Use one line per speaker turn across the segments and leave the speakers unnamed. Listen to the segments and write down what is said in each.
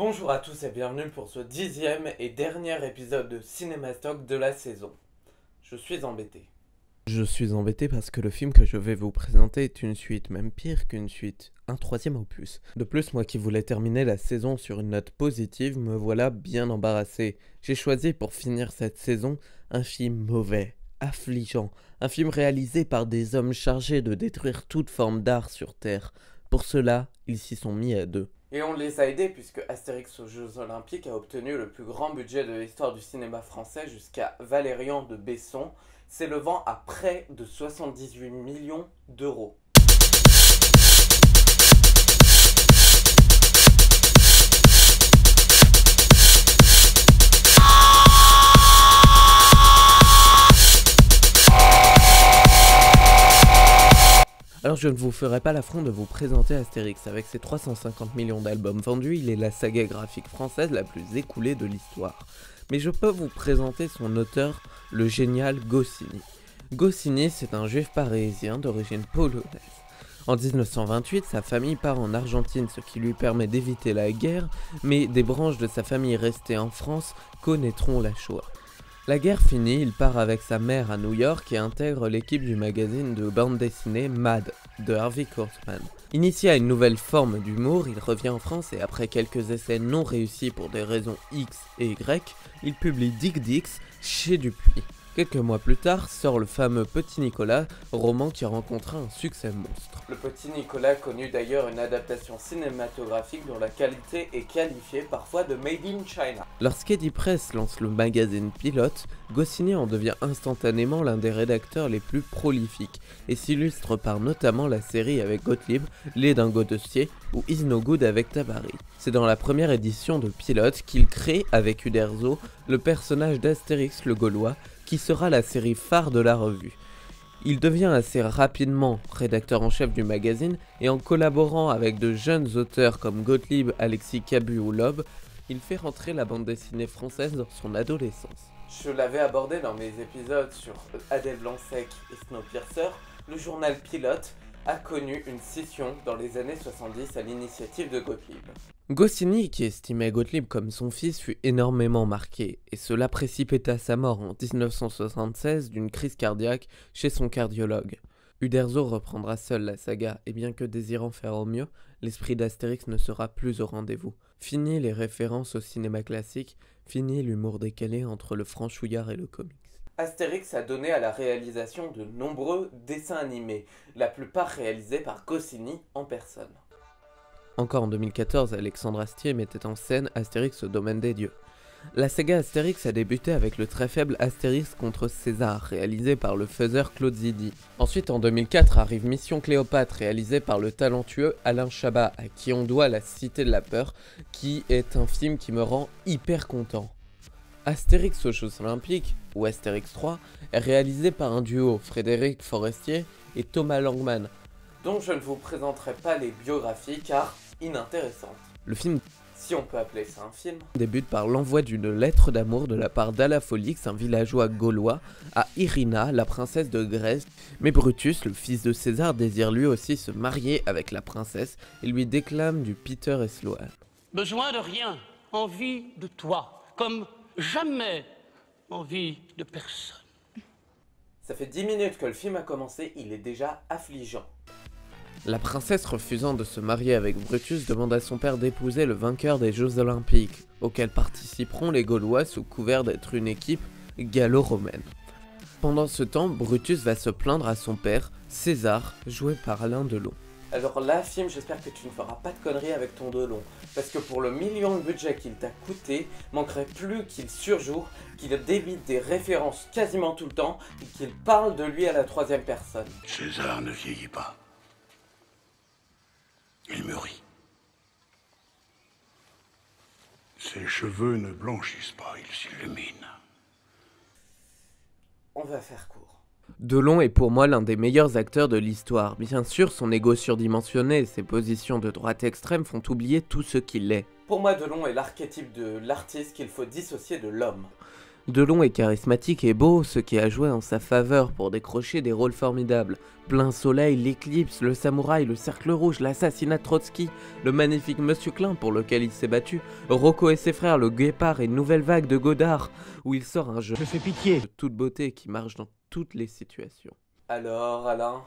Bonjour à tous et bienvenue pour ce 10e et dernier épisode de Cinémastock de la saison. Je suis embêté. Je suis embêté parce que le film que je vais vous présenter est une suite, même pire qu'une suite, un troisième opus. De plus, moi qui voulais terminer la saison sur une note positive, me voilà bien embarrassé. J'ai choisi pour finir cette saison un film mauvais, affligeant, un film réalisé par des hommes chargés de détruire toute forme d'art sur Terre. Pour cela, ils s'y sont mis à deux. Et on les a aidés puisque Astérix aux Jeux Olympiques a obtenu le plus grand budget de l'histoire du cinéma français jusqu'à Valérian de Besson, s'élevant à près de 78 millions d'euros. Alors je ne vous ferai pas l'affront de vous présenter Astérix. Avec ses 350 millions d'albums vendus, il est la saga graphique française la plus écoulée de l'histoire. Mais je peux vous présenter son auteur, le génial Goscinny. Goscinny, c'est un juif parisien d'origine polonaise. En 1928, sa famille part en Argentine, ce qui lui permet d'éviter la guerre, mais des branches de sa famille restées en France connaîtront la Shoah. La guerre finie, il part avec sa mère à New York et intègre l'équipe du magazine de bande dessinée Mad de Harvey Kurtzman. Initié à une nouvelle forme d'humour, il revient en France et après quelques essais non réussis pour des raisons X et Y, il publie Dick Dix chez Dupuis. Quelques mois plus tard, sort le fameux Petit Nicolas, roman qui rencontra un succès monstre. Le Petit Nicolas connut d'ailleurs une adaptation cinématographique dont la qualité est qualifiée parfois de Made in China. Lorsqu'Eddie Press lance le magazine Pilote, Goscinny en devient instantanément l'un des rédacteurs les plus prolifiques et s'illustre par notamment la série avec Gottlieb, Les Dingos de Sier ou Is No Good avec Tabary. C'est dans la première édition de Pilote qu'il crée avec Uderzo le personnage d'Astérix le Gaulois, qui sera la série phare de la revue. Il devient assez rapidement rédacteur en chef du magazine et en collaborant avec de jeunes auteurs comme Gottlieb, Alexis Cabu ou Loeb, il fait rentrer la bande dessinée française dans son adolescence. Je l'avais abordé dans mes épisodes sur Adèle Blanc-Sec et Snowpiercer, le journal Pilote a connu une scission dans les années 70 à l'initiative de Gottlieb. Goscinny, qui estimait Gottlieb comme son fils, fut énormément marqué, et cela précipita sa mort en 1976 d'une crise cardiaque chez son cardiologue. Uderzo reprendra seul la saga, et bien que désirant faire au mieux, l'esprit d'Astérix ne sera plus au rendez-vous. Fini les références au cinéma classique, fini l'humour décalé entre le franchouillard et le comics. Astérix a donné à la réalisation de nombreux dessins animés, la plupart réalisés par Goscinny en personne. Encore en 2014, Alexandre Astier mettait en scène Astérix au domaine des dieux. La saga Astérix a débuté avec le très faible Astérix contre César, réalisé par le faiseur Claude Zidi. Ensuite, en 2004, arrive Mission Cléopâtre, réalisé par le talentueux Alain Chabat, à qui on doit La Cité de la Peur, qui est un film qui me rend hyper content. Astérix aux Jeux Olympiques, ou Astérix 3, est réalisé par un duo, Frédéric Forestier et Thomas Langman, dont je ne vous présenterai pas les biographies car inintéressantes. Le film, si on peut appeler ça un film, débute par l'envoi d'une lettre d'amour de la part d'Alafolix, un villageois gaulois, à Irina, la princesse de Grèce. Mais Brutus, le fils de César, désire lui aussi se marier avec la princesse et lui déclame du Peter et Sloane.
Besoin de rien, envie de toi, comme jamais envie de personne.
Ça fait 10 minutes que le film a commencé, il est déjà affligeant. La princesse, refusant de se marier avec Brutus, demande à son père d'épouser le vainqueur des Jeux Olympiques, auxquels participeront les Gaulois sous couvert d'être une équipe gallo-romaine. Pendant ce temps, Brutus va se plaindre à son père, César, joué par Alain Delon. Alors là, film, j'espère que tu ne feras pas de conneries avec ton Delon, parce que pour le million de budget qu'il t'a coûté, manquerait plus qu'il surjoue, qu'il débite des références quasiment tout le temps, et qu'il parle de lui à la troisième personne.
César ne vieillit pas. Il mûrit. Ses cheveux ne blanchissent pas, ils s'illuminent.
On va faire court. Delon est pour moi l'un des meilleurs acteurs de l'histoire. Bien sûr, son ego surdimensionné et ses positions de droite extrême font oublier tout ce qu'il est. Pour moi, Delon est l'archétype de l'artiste qu'il faut dissocier de l'homme. Delon est charismatique et beau, ce qui a joué en sa faveur pour décrocher des rôles formidables. Plein Soleil, L'Éclipse, Le Samouraï, Le Cercle Rouge, L'assassinat de Trotsky, Le magnifique Monsieur Klein pour lequel il s'est battu, Rocco et ses frères, Le Guépard et Nouvelle Vague de Godard, où il sort un jeu
Je fais pitié.
de toute beauté qui marche dans toutes les situations. Alors Alain,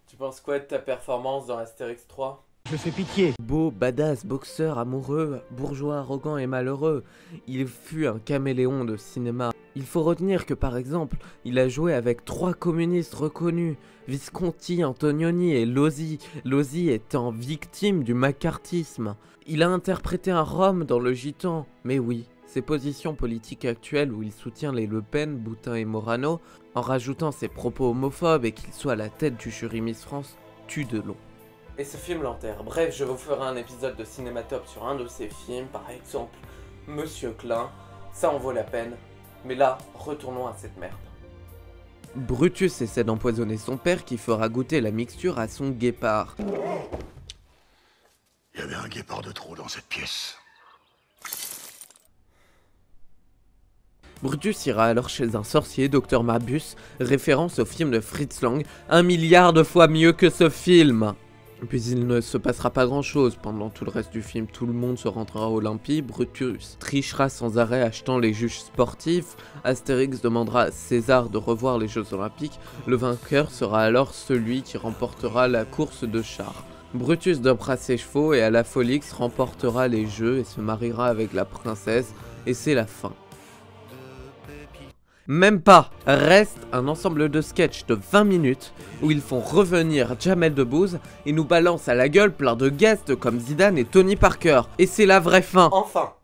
tu penses quoi de ta performance dans Astérix 3 ?
Je fais pitié.
Beau, badass, boxeur, amoureux, bourgeois, arrogant et malheureux, il fut un caméléon de cinéma. Il faut retenir que par exemple, il a joué avec 3 communistes reconnus, Visconti, Antonioni et Lozzi, Lozzi étant victime du macartisme. Il a interprété un Rome dans Le Gitan, mais oui, ses positions politiques actuelles où il soutient les Le Pen, Boutin et Morano, en rajoutant ses propos homophobes et qu'il soit à la tête du jury Miss France, tue Delon. Et ce film l'enterre. Bref, je vous ferai un épisode de Cinématop sur un de ces films, par exemple Monsieur Klein, ça en vaut la peine. Mais là, retournons à cette merde. Brutus essaie d'empoisonner son père qui fera goûter la mixture à son guépard.
Il y avait un guépard de trop dans cette pièce.
Brutus ira alors chez un sorcier, Dr Mabus, référence au film de Fritz Lang, 1 milliard de fois mieux que ce film. Puis il ne se passera pas grand chose pendant tout le reste du film, tout le monde se rendra à Olympie, Brutus trichera sans arrêt achetant les juges sportifs, Astérix demandera à César de revoir les Jeux Olympiques, le vainqueur sera alors celui qui remportera la course de chars. Brutus dopera ses chevaux et à la Folix remportera les Jeux et se mariera avec la princesse, et c'est la fin. Même pas, reste un ensemble de sketchs de 20 minutes où ils font revenir Jamel Debbouze et nous balancent à la gueule plein de guests comme Zidane et Tony Parker. Et c'est la vraie fin. Enfin,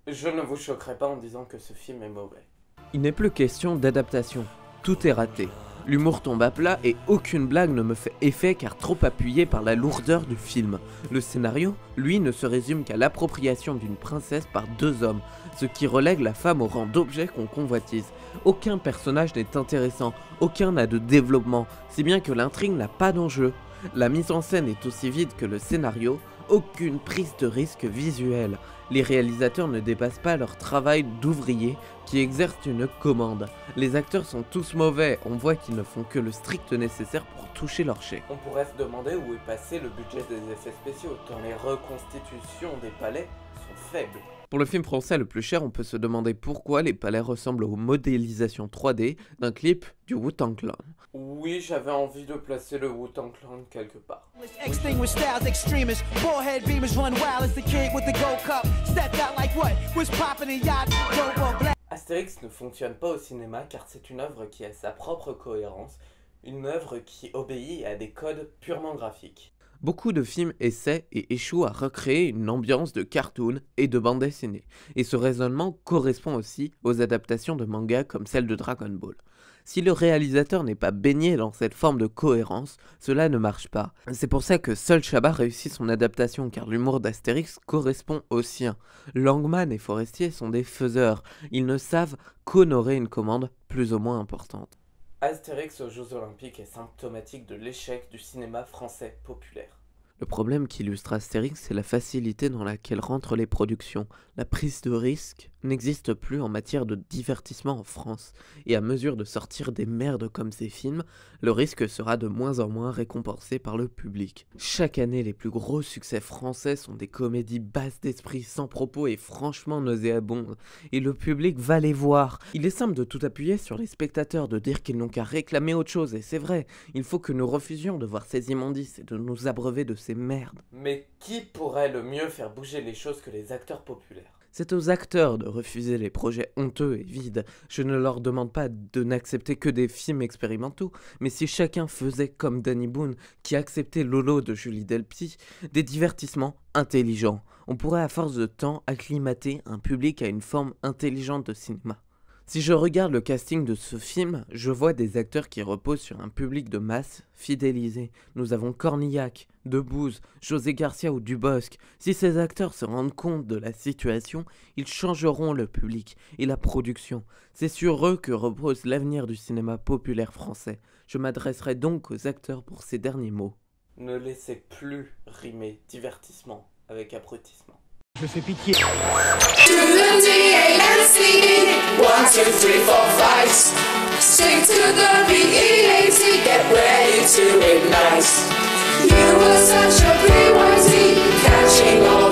je ne vous choquerai pas en disant que ce film est mauvais. Il n'est plus question d'adaptation, tout est raté. L'humour tombe à plat et aucune blague ne me fait effet car trop appuyé par la lourdeur du film. Le scénario, lui, ne se résume qu'à l'appropriation d'une princesse par 2 hommes, ce qui relègue la femme au rang d'objet qu'on convoitise. Aucun personnage n'est intéressant, aucun n'a de développement, si bien que l'intrigue n'a pas d'enjeu. La mise en scène est aussi vide que le scénario, aucune prise de risque visuelle. Les réalisateurs ne dépassent pas leur travail d'ouvrier qui exercent une commande. Les acteurs sont tous mauvais, on voit qu'ils ne font que le strict nécessaire pour toucher leur chèque. On pourrait se demander où est passé le budget des effets spéciaux, tant les reconstitutions des palais sont faibles. Pour le film français le plus cher, on peut se demander pourquoi les palais ressemblent aux modélisations 3D d'un clip du Wu-Tang Clan. Oui, j'avais envie de placer le Wu-Tang Clan quelque part. Astérix ne fonctionne pas au cinéma car c'est une œuvre qui a sa propre cohérence, une œuvre qui obéit à des codes purement graphiques. Beaucoup de films essaient et échouent à recréer une ambiance de cartoon et de bande dessinée, et ce raisonnement correspond aussi aux adaptations de manga comme celle de Dragon Ball. Si le réalisateur n'est pas baigné dans cette forme de cohérence, cela ne marche pas. C'est pour ça que seul Chabat réussit son adaptation, car l'humour d'Astérix correspond au sien. Langman et Forestier sont des faiseurs, ils ne savent qu'honorer une commande plus ou moins importante. Astérix aux Jeux Olympiques est symptomatique de l'échec du cinéma français populaire. Le problème qu'illustre Astérix, c'est la facilité dans laquelle rentrent les productions. La prise de risque n'existe plus en matière de divertissement en France, et à mesure de sortir des merdes comme ces films, le risque sera de moins en moins récompensé par le public. Chaque année, les plus gros succès français sont des comédies basses d'esprit, sans propos et franchement nauséabondes, et le public va les voir. Il est simple de tout appuyer sur les spectateurs, de dire qu'ils n'ont qu'à réclamer autre chose, et c'est vrai, il faut que nous refusions de voir ces immondices et de nous abreuver de ces merdes. Mais qui pourrait le mieux faire bouger les choses que les acteurs populaires ? C'est aux acteurs de refuser les projets honteux et vides. Je ne leur demande pas de n'accepter que des films expérimentaux, mais si chacun faisait comme Danny Boone, qui acceptait Lolo de Julie Delpy, des divertissements intelligents, on pourrait à force de temps acclimater un public à une forme intelligente de cinéma. Si je regarde le casting de ce film, je vois des acteurs qui reposent sur un public de masse fidélisé. Nous avons Cornillac, Debbouze, José Garcia ou Dubosc. Si ces acteurs se rendent compte de la situation, ils changeront le public et la production. C'est sur eux que repose l'avenir du cinéma populaire français. Je m'adresserai donc aux acteurs pour ces derniers mots. Ne laissez plus rimer divertissement avec abrutissement.
me fais pitié.
To the D-A-N-C-E, 1, 2, 3, 4, 5. Stick to the B-E-A-T, get ready to ignite. You were such a BYT, catching on.